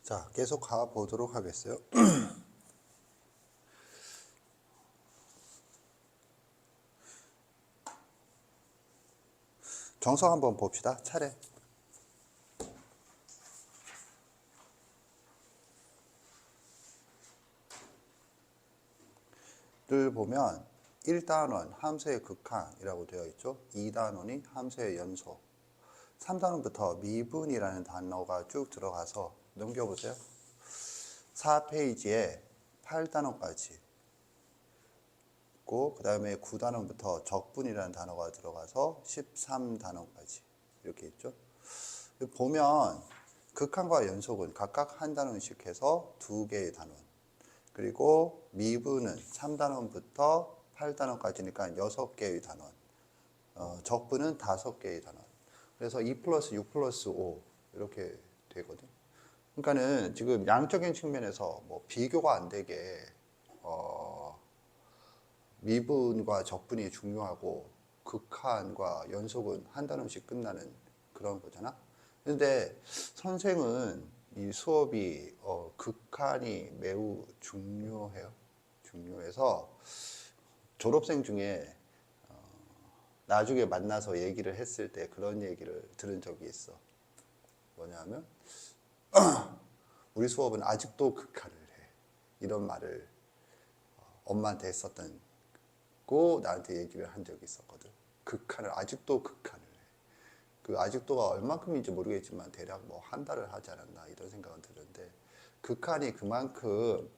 자, 계속 가보도록 하겠어요. 정석 한번 봅시다. 차례. 를 보면 1단원 함수의 극한이라고 되어 있죠. 2단원이 함수의 연속. 3단원부터 미분이라는 단어가 쭉 들어가서 넘겨보세요. 4페이지에 8단원까지 있고, 그 다음에 9단원부터 적분이라는 단어가 들어가서 13단원까지 이렇게 있죠. 보면 극한과 연속은 각각 한 단원씩 해서 2개의 단원, 그리고 미분은 3단원부터 8단원까지니까 6개의 단원, 적분은 5개의 단원. 그래서 2 플러스 6 플러스 5 이렇게 되거든. 그러니까는 지금 양적인 측면에서 뭐 비교가 안 되게 미분과 적분이 중요하고 극한과 연속은 한 단원씩 끝나는 그런 거잖아. 근데 선생은 이 수업이 극한이 매우 중요해요. 중요해서 졸업생 중에 나중에 만나서 얘기를 했을 때 그런 얘기를 들은 적이 있어. 뭐냐면 우리 수업은 아직도 극한을 해. 이런 말을 엄마한테 했었고 나한테 얘기를 한 적이 있었거든. 아직도 극한을 해. 그 아직도가 얼만큼인지 모르겠지만 대략 뭐 한 달을 하지 않았나 이런 생각은 드는데, 극한이 그만큼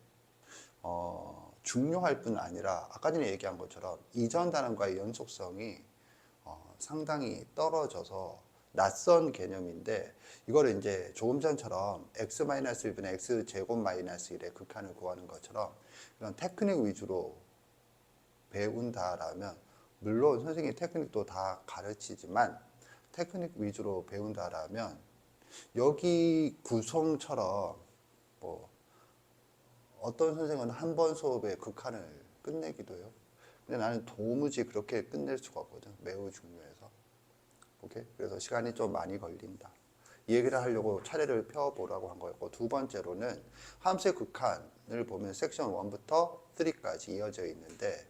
중요할 뿐 아니라 아까 전에 얘기한 것처럼 이전 단원과의 연속성이 상당히 떨어져서 낯선 개념인데, 이거를 이제 조금 전처럼 x-1분의 x제곱-1의 극한을 구하는 것처럼 그런 테크닉 위주로 배운다라면, 물론 선생님이 테크닉도 다 가르치지만 테크닉 위주로 배운다라면 여기 구성처럼 뭐 어떤 선생은 한 번 수업에 극한을 끝내기도 해요. 근데 나는 도무지 그렇게 끝낼 수가 없거든. 매우 중요해서. 오케이? 그래서 시간이 좀 많이 걸린다. 이 얘기를 하려고 차례를 펴보라고 한 거였고, 두 번째로는 함수의 극한을 보면 섹션 1부터 3까지 이어져 있는데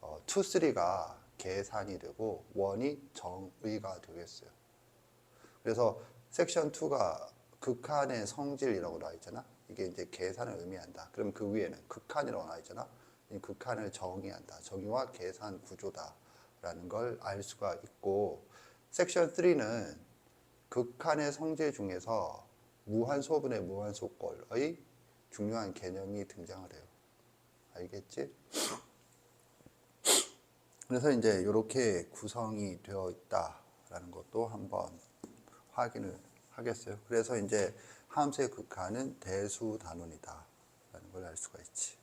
2, 3가 계산이 되고 1이 정의가 되겠어요. 그래서 섹션 2가 극한의 성질이라고 나와 있잖아. 이게 이제 계산을 의미한다. 그럼 그 위에는 극한이라고 나와 있잖아. 이 극한을 정의한다. 정의와 계산 구조다라는 걸 알 수가 있고, 섹션 3는 극한의 성질 중에서 무한소분의 무한소꼴의 중요한 개념이 등장을 해요. 알겠지? 그래서 이제 이렇게 구성이 되어 있다라는 것도 한번 확인을 하겠어요. 그래서 이제 함수의 극한은 대수 단원이다라는 걸 알 수가 있지.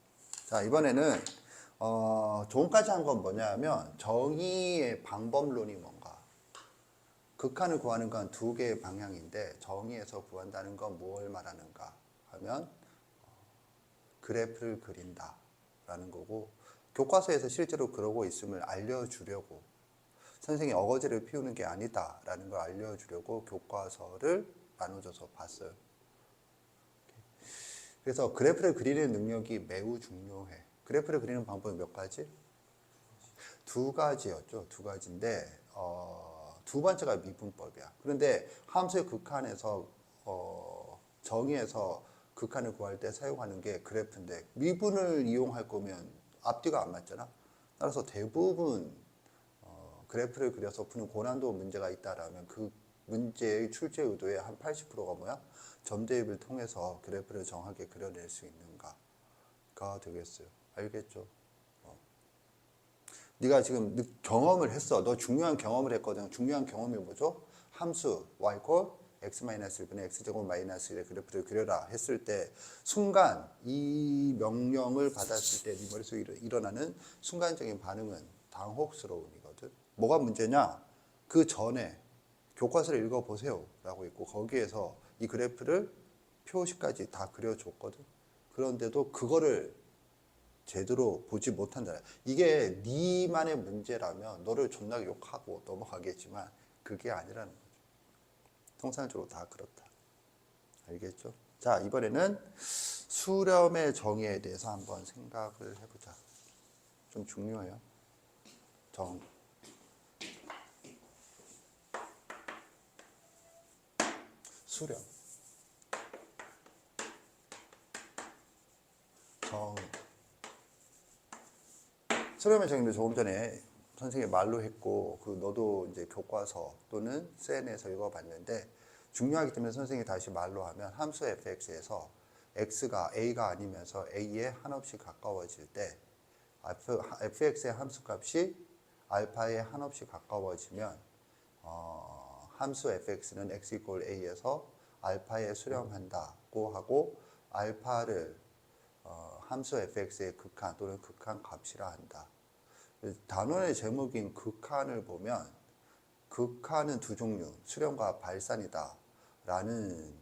자, 이번에는 조금까지 한 건 뭐냐면 정의의 방법론이 뭔가. 극한을 구하는 건 두 개의 방향인데, 정의에서 구한다는 건 무엇을 말하는가 하면 그래프를 그린다라는 거고, 교과서에서 실제로 그러고 있음을 알려주려고, 선생님이 어거지를 피우는 게 아니다라는 걸 알려주려고 교과서를 나눠줘서 봤어요. 그래서 그래프를 그리는 능력이 매우 중요해. 그래프를 그리는 방법이 몇 가지? 두 가지였죠. 두 가지인데 두 번째가 미분법이야. 그런데 함수의 극한에서 정의에서 극한을 구할 때 사용하는 게 그래프인데, 미분을 이용할 거면 앞뒤가 안 맞잖아. 따라서 대부분 그래프를 그려서 푸는 고난도 문제가 있다라면 그 문제의 출제 의도의 한 80%가 뭐야? 점 대입을 통해서 그래프를 정확하게 그려낼 수 있는가가 되겠어요. 알겠죠? 네가 지금 경험을 했어. 너 중요한 경험을 했거든. 중요한 경험이 뭐죠? 함수 y x-1분의 x제곱-1의 그래프를 그려라 했을 때 순간 이 명령을 받았을 때 네 머릿속에 일어나는 순간적인 반응은 당혹스러움이거든. 뭐가 문제냐? 그 전에 교과서를 읽어보세요 라고 있고, 거기에서 이 그래프를 표시까지 다 그려줬거든. 그런데도 그거를 제대로 보지 못한다. 이게 네만의 문제라면 너를 존나 욕하고 넘어가겠지만 그게 아니라는 거죠. 통상적으로 다 그렇다. 알겠죠? 자, 이번에는 수렴의 정의에 대해서 한번 생각을 해보자. 좀 중요해요. 정. 수렴. 정. 수렴의 정의도 조금 전에 선생님이 말로 했고, 그 너도 이제 교과서 또는 센에서 읽어봤는데, 중요하기 때문에 선생님이 다시 말로 하면 함수 fx에서 x가 a가 아니면서 a에 한없이 가까워질 때 fx의 함수값이 알파에 한없이 가까워지면 함수 fx는 x 이퀄 a에서 알파에 수렴한다고 하고 알파를 함수 fx의 극한 또는 극한 값이라 한다. 단원의 제목인 극한을 보면 극한은 두 종류, 수렴과 발산이다 라는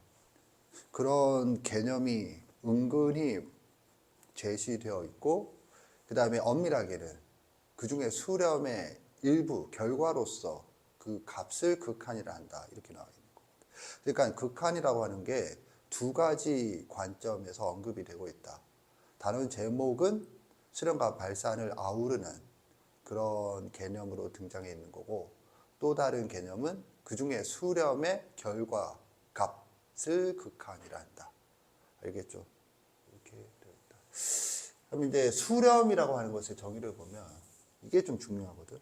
그런 개념이 은근히 제시되어 있고, 그 다음에 엄밀하게는 그 중에 수렴의 일부 결과로서 그 값을 극한이라 한다 이렇게 나와 있는 겁니다. 그러니까 극한이라고 하는 게 두 가지 관점에서 언급이 되고 있다. 단원 제목은 수렴과 발산을 아우르는 그런 개념으로 등장해 있는 거고, 또 다른 개념은 그 중에 수렴의 결과 값을 극한이라 한다. 알겠죠? 이렇게 되어 있다. 그럼 이제 수렴이라고 하는 것의 정의를 보면 이게 좀 중요하거든.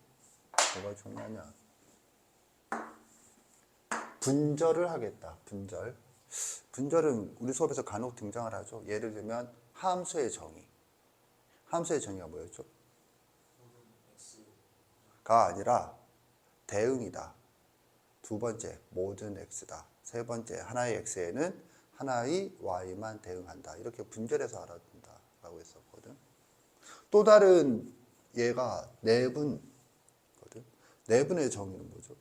뭐가 중요하냐? 분절을 하겠다. 분절. 분절은 우리 수업에서 간혹 등장을 하죠. 예를 들면 함수의 정의. 함수의 정의가 뭐였죠? 가 아니라 대응이다. 두 번째, 모든 x다. 세 번째, 하나의 x에는 하나의 y만 대응한다. 이렇게 분절해서 알아둔다 라고 했었거든. 또 다른 예가 내분거든. 내분의 정의는 뭐죠?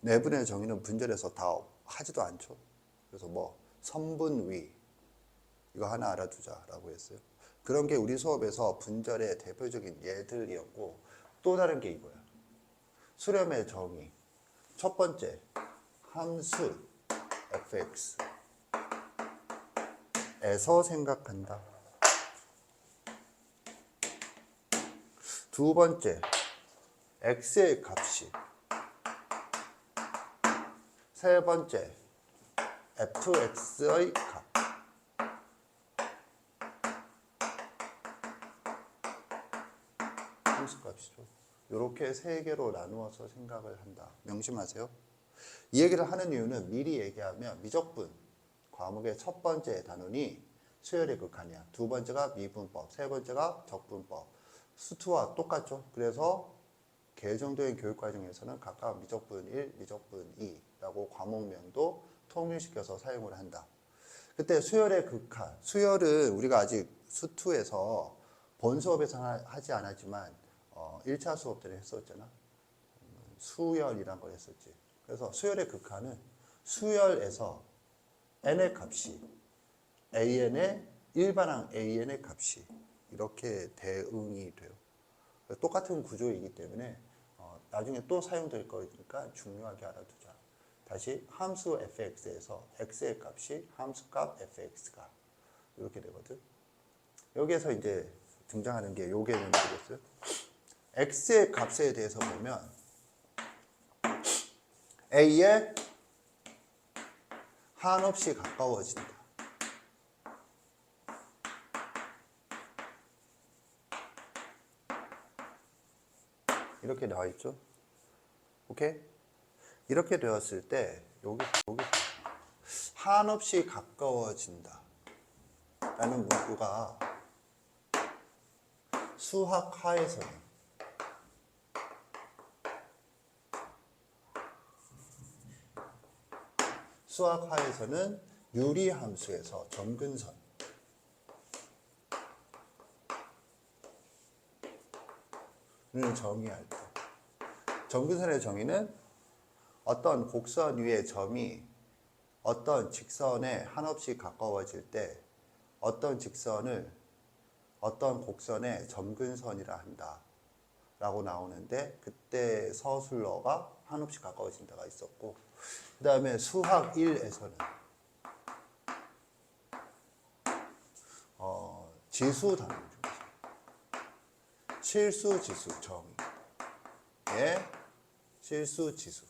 내분의 정의는 분절해서 다 하지도 않죠. 그래서 뭐 선분위 이거 하나 알아두자라고 했어요. 그런 게 우리 수업에서 분절의 대표적인 예들이었고, 또 다른 게 이거야. 수렴의 정의. 첫 번째, 함수 fx에서 생각한다. 두 번째, x의 값이. 세 번째, fx의 값. 함수값이죠. 이렇게 세 개로 나누어서 생각을 한다. 명심하세요. 이 얘기를 하는 이유는 미리 얘기하면 미적분 과목의 첫 번째 단원이 수열의 극한이야. 두 번째가 미분법, 세 번째가 적분법. 수투와 똑같죠. 그래서 계정적인 교육과정에서는 각각 미적분 1, 미적분 2라고 과목명도 통일시켜서 사용을 한다. 그때 수열의 극한, 수열은 우리가 아직 수투에서 본 수업에서 하지 않았지만 1차 수업 때는 했었잖아. 수열이란 걸 했었지. 그래서 수열의 극한은 수열에서 n의 값이 an의 일반항 an의 값이 이렇게 대응이 돼요. 똑같은 구조이기 때문에 나중에 또 사용될 거니까 중요하게 알아두자. 다시 함수 fx에서 x의 값이 함수값 fx가 이렇게 되거든. 여기에서 이제 등장하는 게 요 개념이겠어요. x의 값에 대해서 보면 a에 한없이 가까워진다. 이렇게 나와 있죠. 오케이? 이렇게 되었을 때 여기 한없이 가까워진다 라는 문구가 수학하에서는 유리함수에서 점근선을 정의할 때, 점근선의 정의는 어떤 곡선 위의 점이 어떤 직선에 한없이 가까워질 때 어떤 곡선의 점근선이라 한다 라고 나오는데, 그때 서술러가 한없이 가까워진다가 있었고, 그 다음에 수학 1에서는 지수 단위 중에서 실수 지수 정의의 실수 지수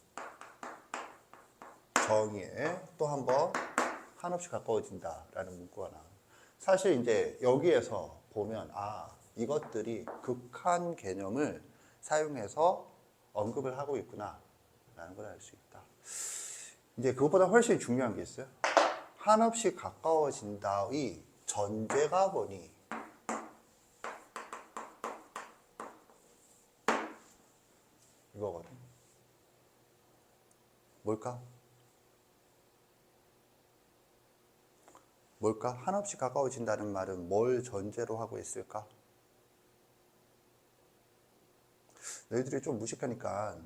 정의에 또 한 번 한없이 가까워진다라는 문구가 나와요. 사실 이제 여기에서 보면 이것들이 극한 개념을 사용해서 언급을 하고 있구나 라는 걸 알 수 있다. 이제 그것보다 훨씬 중요한 게 있어요. 한없이 가까워진다의 전제가 뭐니? 이거거든. 뭘까? 한없이 가까워진다는 말은 뭘 전제로 하고 있을까? 너희들이 좀 무식하니까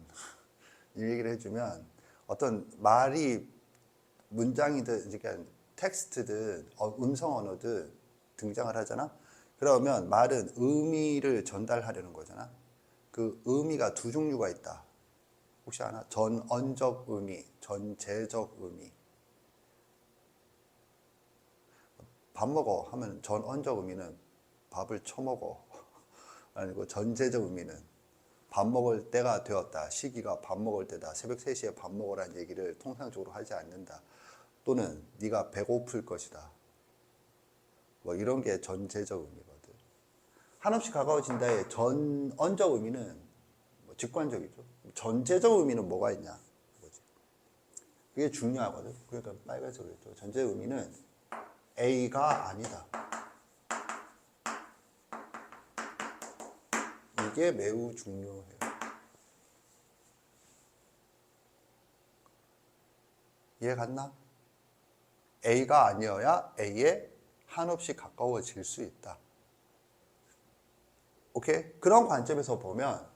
이 얘기를 해주면 어떤 말이 문장이든 그러니까 텍스트든 음성 언어든 등장을 하잖아. 그러면 말은 의미를 전달하려는 거잖아. 그 의미가 두 종류가 있다. 혹시 아나? 전언적 의미, 전제적 의미. 밥 먹어 하면 전언적 의미는 밥을 처먹어. 아니고 전제적 의미는 밥 먹을 때가 되었다. 시기가 밥 먹을 때다. 새벽 3시에 밥 먹으라는 얘기를 통상적으로 하지 않는다. 또는 네가 배고플 것이다. 뭐 이런 게 전제적 의미거든. 한없이 가까워진다의 전언적 의미는 뭐 직관적이죠. 전제적 의미는 뭐가 있냐. 그게 중요하거든. 그러니까 빨간색으로 했죠. 전제적 의미는 A가 아니다. 이게 매우 중요해요. 이해 갔나? A가 아니어야 A에 한없이 가까워질 수 있다. 오케이? 그런 관점에서 보면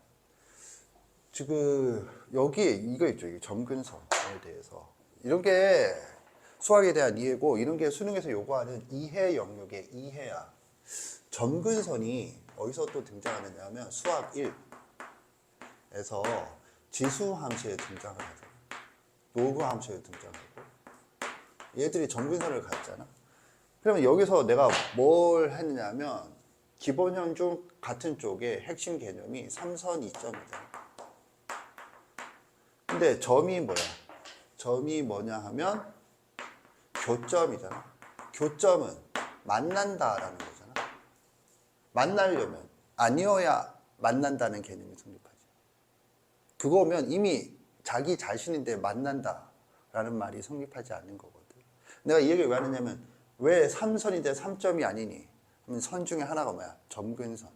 지금 여기에 이거 있죠. 이 점근선에 대해서. 이런 게 수학에 대한 이해고 이런 게 수능에서 요구하는 이해 영역의 이해야. 점근선이 어디서 또 등장하느냐 하면 수학 1에서 지수 함수에 등장을 하죠. 로그 함수에 등장하고 얘들이 점근선을 갖잖아. 그러면 여기서 내가 뭘 했느냐 하면 기본형 중 같은 쪽에 핵심 개념이 3선 2점이다. 근데 점이 뭐야? 점이 뭐냐 하면 교점이잖아. 교점은 만난다라는 거잖아. 만나려면 아니어야 만난다는 개념이 성립하지. 그거면 이미 자기 자신인데 만난다라는 말이 성립하지 않는 거거든. 내가 이 얘기를 왜 하느냐면 왜 3선인데 3점이 아니니? 그러면 선 중에 하나가 뭐야? 점근선.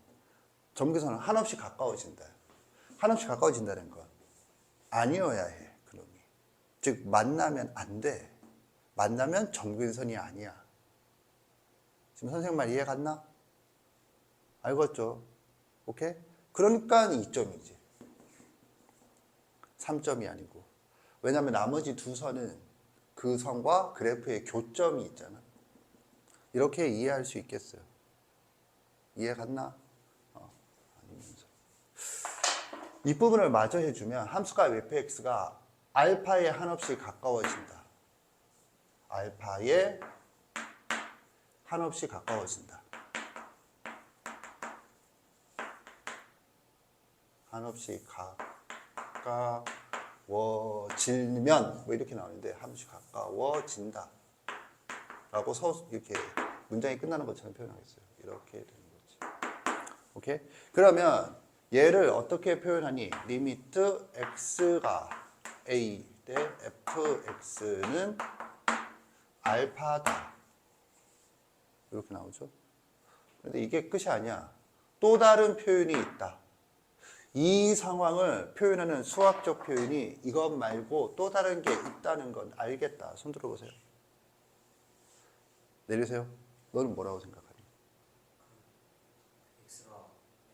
점근선은 한없이 가까워진다. 한없이 가까워진다는 건 아니어야 해. 그놈이. 즉 만나면 안 돼. 만나면 점근선이 아니야. 지금 선생님 말 이해 갔나? 알겠죠? 오케이? 그러니까 2점이지. 3점이 아니고. 왜냐하면 나머지 두 선은 그 선과 그래프의 교점이 있잖아. 이렇게 이해할 수 있겠어요. 이해 갔나? 아니면서. 이 부분을 마저 해주면 함수가 fx가 알파에 한없이 가까워진다. 알파에 한없이 가까워진다. 한없이 가까워지면 뭐 이렇게 나오는데 한없이 가까워진다 라고 이렇게 문장이 끝나는 것처럼 표현하겠어요. 이렇게 되는 거지. 오케이? 그러면 얘를 어떻게 표현하니? 리미트 x가 a 대 fx는 알파다. 이렇게 나오죠. 그런데 이게 끝이 아니야. 또 다른 표현이 있다. 이 상황을 표현하는 수학적 표현이 이것 말고 또 다른 게 있다는 건 알겠다. 손 들어보세요. 내리세요. 너는 뭐라고 생각하니? x가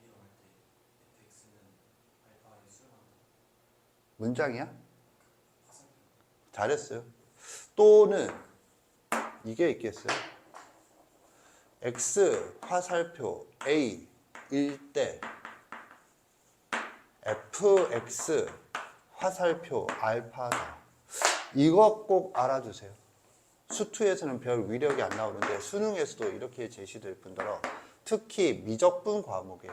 a로 할 때 fx는 알파에 수렴한다. 문장이야? 잘했어요. 또는 이게 있겠어요? x 화살표 a일 때 fx 화살표 알파다. 이거 꼭 알아두세요. 수투에서는 별 위력이 안 나오는데 수능에서도 이렇게 제시될 뿐더러 특히 미적분 과목에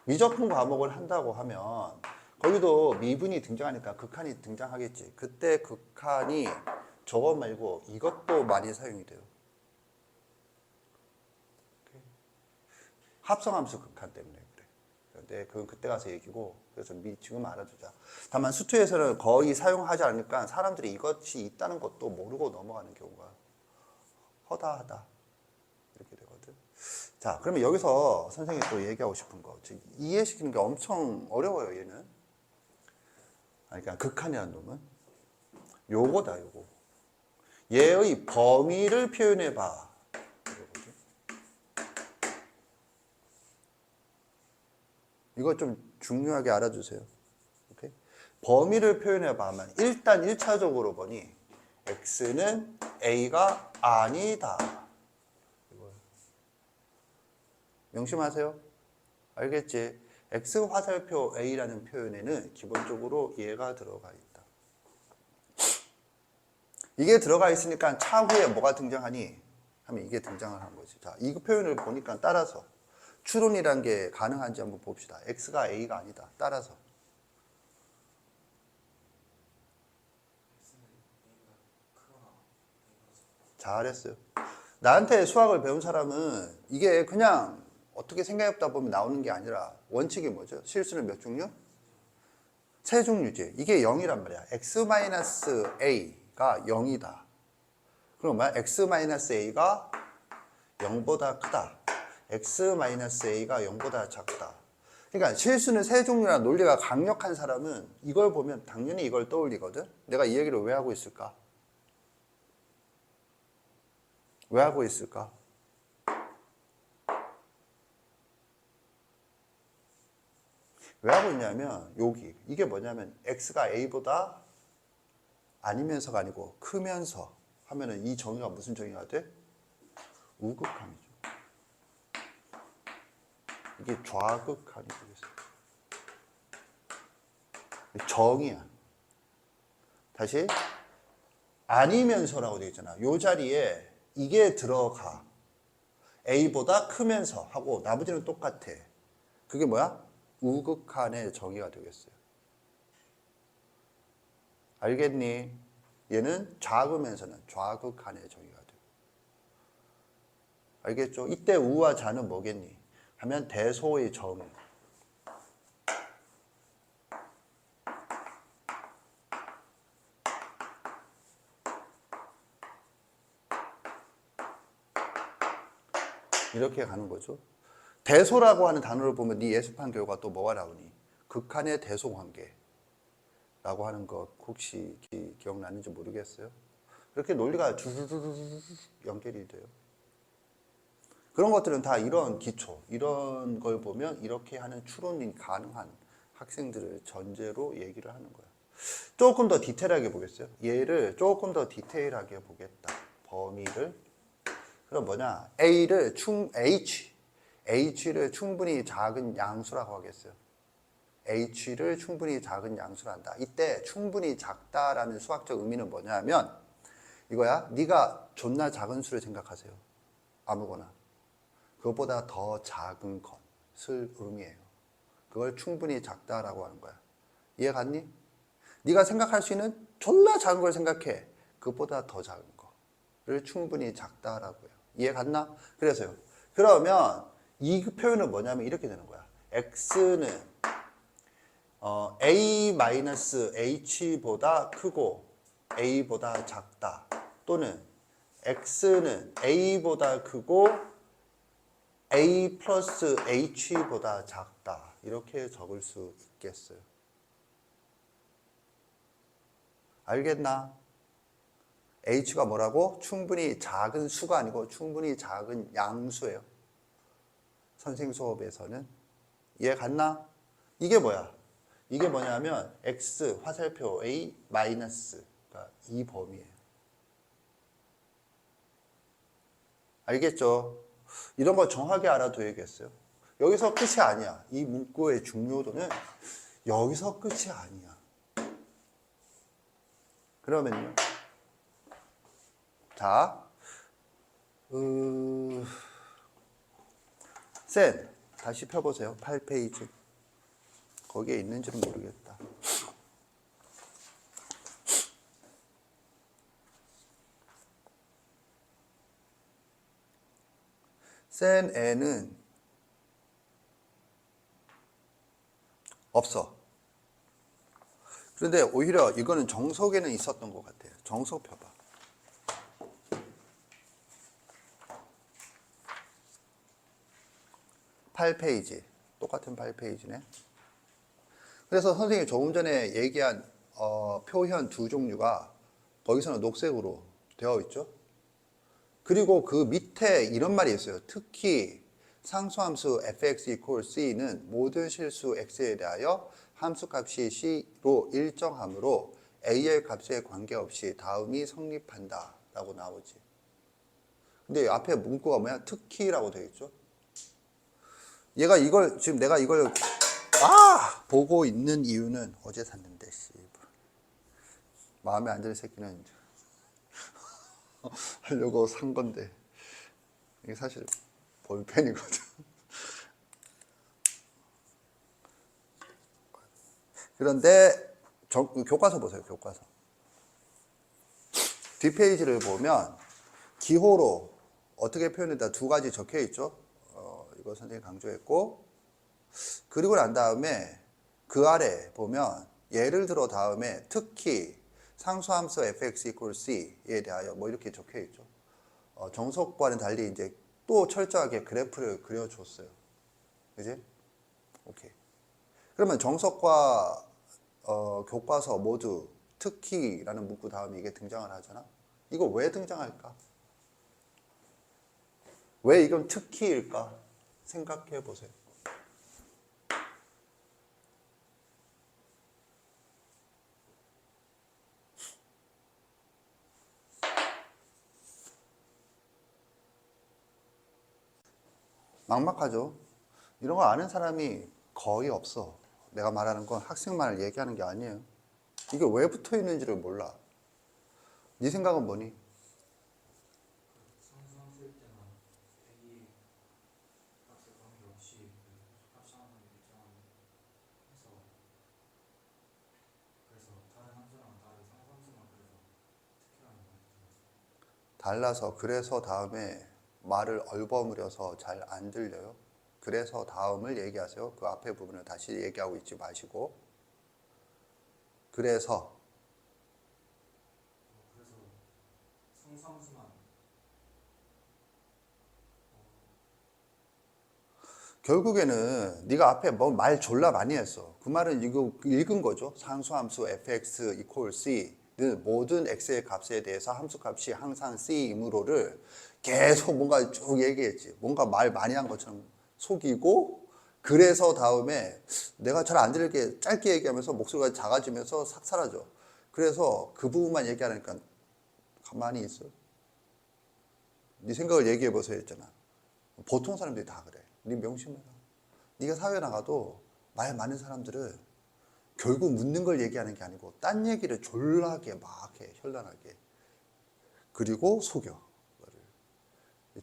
미적분 과목을 한다고 하면 거기도 미분이 등장하니까 극한이 등장하겠지. 그때 극한이 저것 말고 이것도 많이 사용이 돼요. 합성함수 극한 때문에 그래. 근데 그건 그때 가서 얘기고, 그래서 지금 알아두자. 다만 수투에서는 거의 사용하지 않으니까 사람들이 이것이 있다는 것도 모르고 넘어가는 경우가 허다하다 이렇게 되거든. 자, 그러면 여기서 선생님이 또 얘기하고 싶은 거, 즉 이해시키는 게 엄청 어려워요. 얘는. 그러니까 극한이라는 놈은 요거다. 요거 얘의 범위를 표현해봐. 이거 좀 중요하게 알아주세요. 오케이? 범위를 표현해봐 하면 일단 1차적으로 보니 x는 a가 아니다. 이거예요. 명심하세요. 알겠지? x 화살표 a라는 표현에는 기본적으로 얘가 들어가 있다. 이게 들어가 있으니까 차후에 뭐가 등장하니? 하면 이게 등장을 한 거지. 자, 이 표현을 보니까 따라서 추론이란 게 가능한지 한번 봅시다. x가 a가 아니다. 따라서 잘했어요. 나한테 수학을 배운 사람은 이게 그냥 어떻게 생각해보다 보면 나오는 게 아니라 원칙이 뭐죠? 실수는 몇 종류? 세 종류지. 이게 0이란 말이야. x-a가 0이다. 그럼 뭐야? x-a가 0보다 크다. x-a가 0보다 작다. 그러니까 실수는 세 종류라는 논리가 강력한 사람은 이걸 보면 당연히 이걸 떠올리거든. 내가 이 얘기를 왜 하고 있을까? 왜 하고 있을까? 왜 하고 있냐면 여기 이게 뭐냐면 x가 a보다 아니면서가 아니고 크면서 하면은 이 정의가 무슨 정의가 돼? 우극한이죠. 이게 좌극한이 되겠어요. 정의야. 다시 아니면서라고 되어 있잖아. 이 자리에 이게 들어가. a보다 크면서 하고 나머지는 똑같아. 그게 뭐야? 우극한의 정의가 되겠어요. 알겠니? 얘는 작으면서는 좌극한의 정의가 돼요. 알겠죠? 이때 우와 자는 뭐겠니? 하면 대소의 정의. 이렇게 가는 거죠. 대소라고 하는 단어를 보면 네 예습한 결과 또 뭐가 나오니? 극한의 대소관계라고 하는 것 혹시 기억나는지 모르겠어요. 그렇게 논리가 주르르르 연결이 돼요. 그런 것들은 다 이런 기초, 이런 걸 보면 이렇게 하는 추론이 가능한 학생들을 전제로 얘기를 하는 거야. 조금 더 디테일하게 보겠어요. 얘를 조금 더 디테일하게 보겠다. 범위를. 그럼 뭐냐? H를 충분히 작은 양수라고 하겠어요. H를 충분히 작은 양수로 한다. 이때 충분히 작다라는 수학적 의미는 뭐냐면 이거야. 네가 존나 작은 수를 생각하세요. 아무거나. 그것보다 더 작은 것을 의미해요. 그걸 충분히 작다라고 하는 거야. 이해 갔니? 네가 생각할 수 있는 존나 작은 걸 생각해. 그것보다 더 작은 거를 충분히 작다라고 해요. 이해 갔나? 그래서요. 그러면 이 표현은 뭐냐면 이렇게 되는 거야. x는 a-h보다 크고 a보다 작다. 또는 x는 a보다 크고 a 플러스 h보다 작다. 이렇게 적을 수 있겠어요. 알겠나? h가 뭐라고? 충분히 작은 수가 아니고 충분히 작은 양수예요. 선생 수업에서는. 이해 갔나? 이게 뭐야? 이게 뭐냐면 x 화살표 a 마이너스가 이 범위예요. 알겠죠? 이런 거 정확하게 알아둬야겠어요. 여기서 끝이 아니야. 이 문구의 중요도는 여기서 끝이 아니야. 그러면요. 자, 센 다시 펴보세요. 8페이지. 거기에 있는지는 모르겠다. 센 N은 없어. 그런데 오히려 이거는 정석에는 있었던 것 같아요. 정석 펴봐. (8페이지) 똑같은 8페이지네. 그래서 선생님이 조금 전에 얘기한 표현 두 종류가 거기서는 녹색으로 되어 있죠. 그리고 그 밑에 이런 말이 있어요. 특히 상수함수 fx equals c는 모든 실수 x에 대하여 함수값이 c로 일정하므로 a의 값에 관계없이 다음이 성립한다 라고 나오지. 근데 앞에 문구가 뭐야? 특히라고 되어 있죠. 얘가 이걸 지금 내가 이걸 보고 있는 이유는 어제 샀는데 마음에 안 드는 새끼는 하려고 산 건데 이게 사실 볼펜이거든. 그런데 교과서 보세요. 교과서 뒷페이지를 보면 기호로 어떻게 표현했다 두 가지 적혀 있죠. 이거 선생님이 강조했고, 그리고 난 다음에 그 아래 보면 예를 들어 다음에 특히 상수함수 fx equals c에 대하여 뭐 이렇게 적혀 있죠. 정석과는 달리 이제 또 철저하게 그래프를 그려줬어요. 그지? 오케이. 그러면 정석과 교과서 모두 특히라는 문구 다음에 이게 등장을 하잖아. 이거 왜 등장할까? 왜 이건 특히일까? 생각해 보세요. 막막하죠? 이런 거 아는 사람이 거의 없어. 내가 말하는 건 학생만을 얘기하는 게 아니에요. 이게 왜 붙어 있는지를 몰라. 네 생각은 뭐니? 상수함수일 때만 a 값에 관계없이 값이 하나는 일정해서 그래서 다른 함수랑 다른 상수함수만 그래서 특히라는 말이 들어서 달라서 그래서 다음에 말을 얼버무려서 잘 안 들려요. 그래서 다음을 얘기하세요. 그 앞에 부분을 다시 얘기하고 있지 마시고. 그래서 상수함수만 결국에는 네가 앞에 뭐 말 졸라 많이 했어. 그 말은 이거 읽은 거죠. 상수함수 fx equals c는 모든 x의 값에 대해서 함수값이 항상 c이므로를 계속 뭔가 쭉 얘기했지. 뭔가 말 많이 한 것처럼 속이고, 그래서 다음에 내가 잘 안 들리게 짧게 얘기하면서 목소리가 작아지면서 싹 사라져. 그래서 그 부분만 얘기하니까 가만히 있어. 네 생각을 얘기해 보세요 했잖아. 보통 사람들이 다 그래. 네 명심해라. 네가 사회 나가도 말 많은 사람들은 결국 묻는 걸 얘기하는 게 아니고 딴 얘기를 졸라게 막 해. 현란하게. 그리고 속여.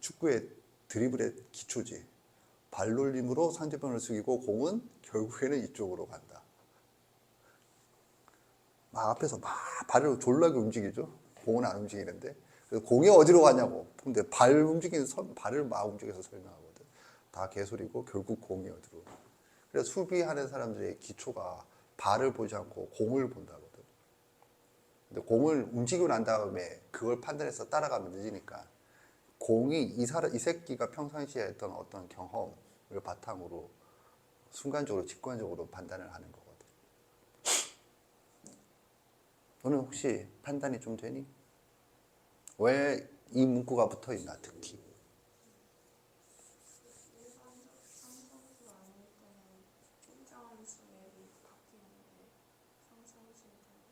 축구의 드리블의 기초지. 발놀림으로 상대편을 숙이고 공은 결국에는 이쪽으로 간다. 막 앞에서 막 발을 졸라게 움직이죠. 공은 안 움직이는데. 그래서 공이 어디로 가냐고. 근데 발 움직이는 발을 막 움직여서 설명하거든. 다 개소리고 결국 공이 어디로. 그래서 수비하는 사람들의 기초가 발을 보지 않고 공을 본다거든. 근데 공을 움직이고 난 다음에 그걸 판단해서 따라가면 늦으니까 공이 이 새끼가 평상시에 했던 어떤 경험을 바탕으로 순간적으로 직관적으로 판단을 하는 거거든. 너는 혹시 판단이 좀 되니? 왜 이 문구가 붙어 있나 특히? 상상수 아닐 때는 인정함수의 바뀌는데 상상수일 때는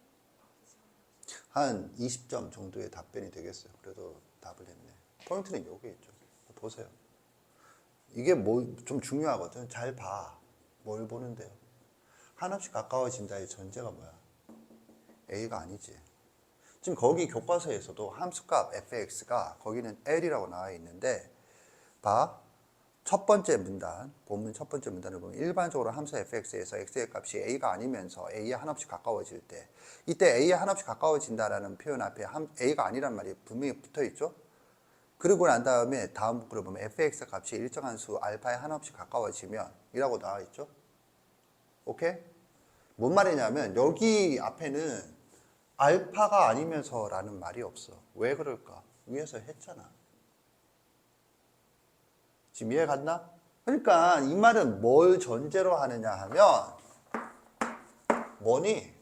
바뀌지 않아요. 한 20점 정도의 답변이 되겠어요. 그래도 답을 했네. 포인트는 여기 있죠. 보세요. 이게 뭐 좀 중요하거든. 잘 봐. 뭘 보는데요? 한없이 가까워진다의 전제가 뭐야? A가 아니지. 지금 거기 교과서에서도 함수값 fx가 거기는 L이라고 나와 있는데 봐. 첫 번째 문단, 본문 첫 번째 문단을 보면 일반적으로 함수 fx에서 x의 값이 a가 아니면서 a에 한없이 가까워질 때 이때 a에 한없이 가까워진다라는 표현 앞에 a가 아니란 말이 분명히 붙어 있죠. 그러고 난 다음에 다음 문구를 보면 fx 값이 일정한 수 알파에 한없이 가까워지면 이라고 나와 있죠. 오케이? 뭔 말이냐면 여기 앞에는 알파가 아니면서 라는 말이 없어. 왜 그럴까? 위에서 했잖아. 지금 이해 갔나? 그러니까 이 말은 뭘 전제로 하느냐 하면 뭐니?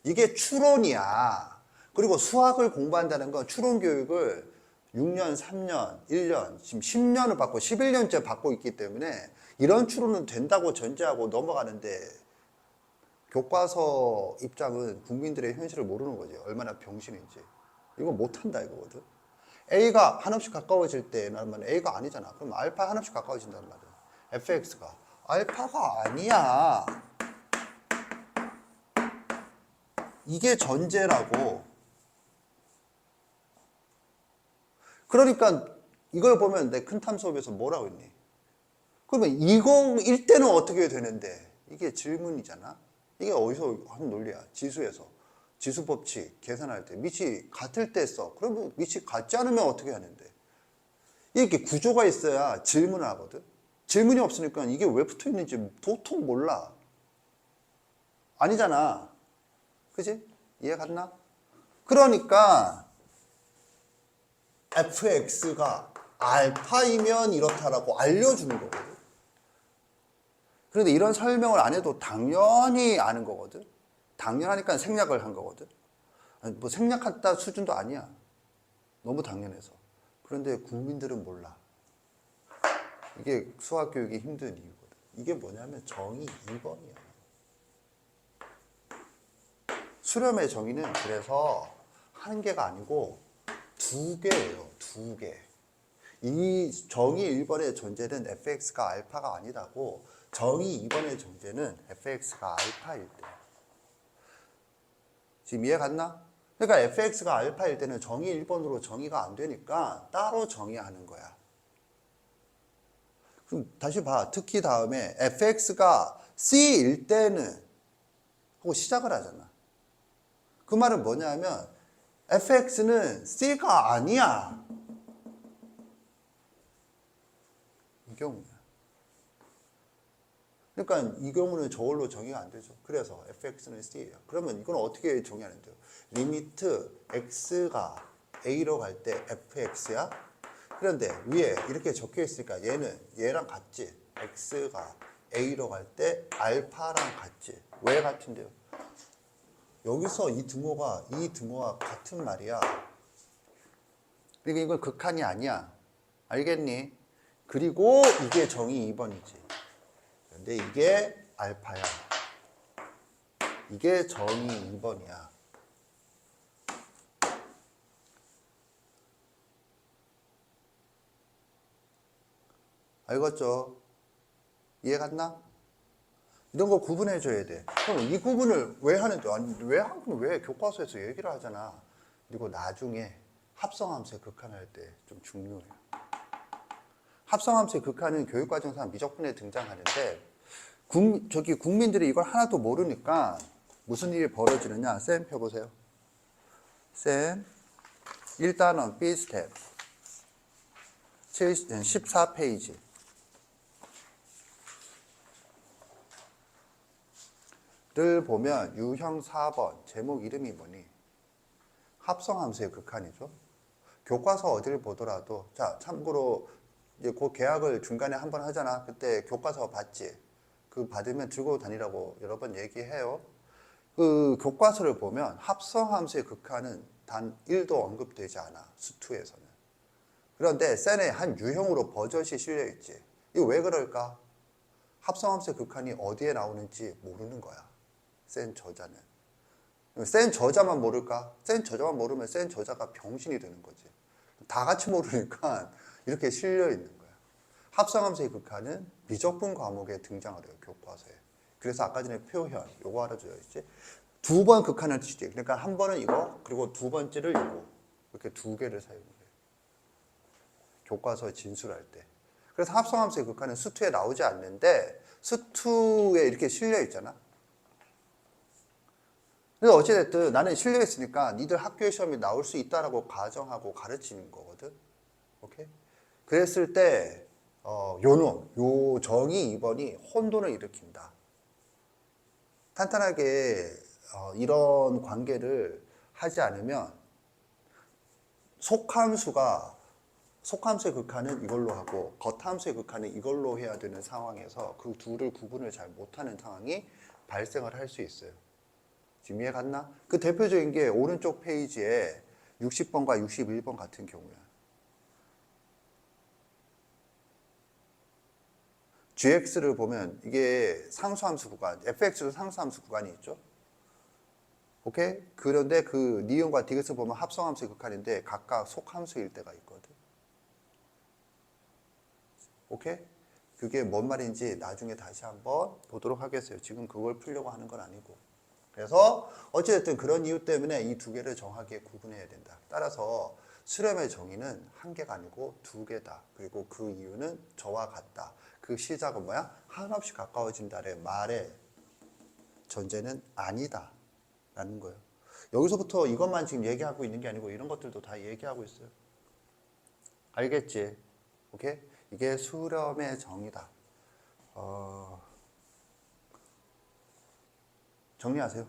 이게 추론이야. 그리고 수학을 공부한다는 건 추론 교육을 6년, 3년, 1년, 지금 10년을 받고 11년째 받고 있기 때문에 이런 추론은 된다고 전제하고 넘어가는데 교과서 입장은 국민들의 현실을 모르는 거지. 얼마나 병신인지. 이거 못한다 이거거든. A가 한없이 가까워질 때는 A가 아니잖아. 그럼 알파 한없이 가까워진다는 말이야. fx가 알파가 아니야. 이게 전제라고. 그러니까 이걸 보면 내 큰탐 수업에서 뭐라고 했니? 그러면 201 때는 어떻게 되는데? 이게 질문이잖아. 이게 어디서 한 논리야? 지수에서. 지수 법칙 계산할 때 밑이 같을 때 써. 그러면 밑이 같지 않으면 어떻게 하는데? 이렇게 구조가 있어야 질문을 하거든. 질문이 없으니까 이게 왜 붙어 있는지 도통 몰라. 아니잖아. 그지? 이해 갔나? 그러니까 fx가 알파이면 이렇다라고 알려주는 거거든. 그런데 이런 설명을 안 해도 당연히 아는 거거든. 당연하니까 생략을 한 거거든. 뭐 생략했다 수준도 아니야. 너무 당연해서. 그런데 국민들은 몰라. 이게 수학 교육이 힘든 이유거든. 이게 뭐냐면 정의 2번이야. 수렴의 정의는 그래서 한 개가 아니고 2개예요. 2개. 이 정의 1번의 존재는 fx가 알파가 아니다고 정의 2번의 존재는 fx가 알파일 때. 지금 이해 갔나? 그러니까 fx가 알파일 때는 정의 1번으로 정의가 안 되니까 따로 정의하는 거야. 그럼 다시 봐. 특히 다음에 fx가 c일 때는 하고 시작을 하잖아. 그 말은 뭐냐면 fx는 c가 아니야. 이 경우야. 그러니까 이 경우는 저걸로 정의가 안 되죠. 그래서 fx는 c예요. 그러면 이건 어떻게 정의하는데요? 리미트 x가 a로 갈 때 fx야. 그런데 위에 이렇게 적혀 있으니까 얘는 얘랑 같지. x가 a로 갈 때 알파랑 같지. 왜 같은데요? 여기서 이 등호와 같은 말이야. 그리고 이건 극한이 아니야. 알겠니? 그리고 이게 정의 2번이지. 근데 이게 알파야. 이게 정의 2번이야. 알겠죠? 이해 갔나? 이런 거 구분해 줘야 돼. 그럼 이 구분을 왜 하는데? 아니, 왜 교과서에서 얘기를 하잖아. 그리고 나중에 합성함수의 극한할 때 좀 중요해요. 합성함수의 극한은 교육과정상 미적분에 등장하는데 국민들이 이걸 하나도 모르니까 무슨 일이 벌어지느냐? 쌤 펴보세요. 쌤 1단원 B스텝 14페이지 를 보면 유형 4번 제목 이름이 뭐니? 합성함수의 극한이죠. 교과서 어디를 보더라도 자 참고로 이제 그 계약을 중간에 한 번 하잖아. 그때 교과서 받지. 그 받으면 들고 다니라고 여러 번 얘기해요. 그 교과서를 보면 합성함수의 극한은 단 1도 언급되지 않아. 수투에서는. 그런데 센에 한 유형으로 버젓이 실려 있지. 이거 왜 그럴까? 합성함수의 극한이 어디에 나오는지 모르는 거야. 센 저자는. 센 저자만 모를까? 센 저자만 모르면 센 저자가 병신이 되는 거지. 다 같이 모르니까 이렇게 실려 있는 거야. 합성함수의 극한은 미적분 과목에 등장을 해요, 교과서에. 그래서 아까 전에 표현, 요거 알아줘야지. 두 번 극한을 취재. 그러니까 한 번은 이거, 그리고 두 번째를 이거. 이렇게 두 개를 사용해요. 교과서 진술할 때. 그래서 합성함수의 극한은 수투에 나오지 않는데 수투에 이렇게 실려 있잖아. 그래서 어찌됐든 나는 실려 있으니까 니들 학교의 시험이 나올 수 있다라고 가정하고 가르치는 거거든. 오케이? 그랬을 때 요 정의 2번이 혼돈을 일으킨다. 탄탄하게 이런 관계를 하지 않으면 속함수의 극한은 이걸로 하고 겉함수의 극한은 이걸로 해야 되는 상황에서 그 둘을 구분을 잘 못하는 상황이 발생을 할 수 있어요. 지금 이해 갔나? 그 대표적인 게 오른쪽 페이지에 60번과 61번 같은 경우야. gx를 보면 이게 상수함수 구간, fx도 상수함수 구간이 있죠. 오케이? 그런데 그 니은과 디귿을 보면 합성함수의 극한인데 각각 속함수일 때가 있거든. 오케이? 그게 뭔 말인지 나중에 다시 한번 보도록 하겠어요. 지금 그걸 풀려고 하는 건 아니고. 그래서 어찌됐든 그런 이유 때문에 이 두 개를 정확하게 구분해야 된다. 따라서 수렴의 정의는 한 개가 아니고 두 개다. 그리고 그 이유는 저와 같다. 그 시작은 뭐야? 한없이 가까워진다의 말의 전제는 아니다. 라는 거예요. 여기서부터 이것만 지금 얘기하고 있는 게 아니고 이런 것들도 다 얘기하고 있어요. 알겠지? 오케이? 이게 수렴의 정의다. 정리하세요.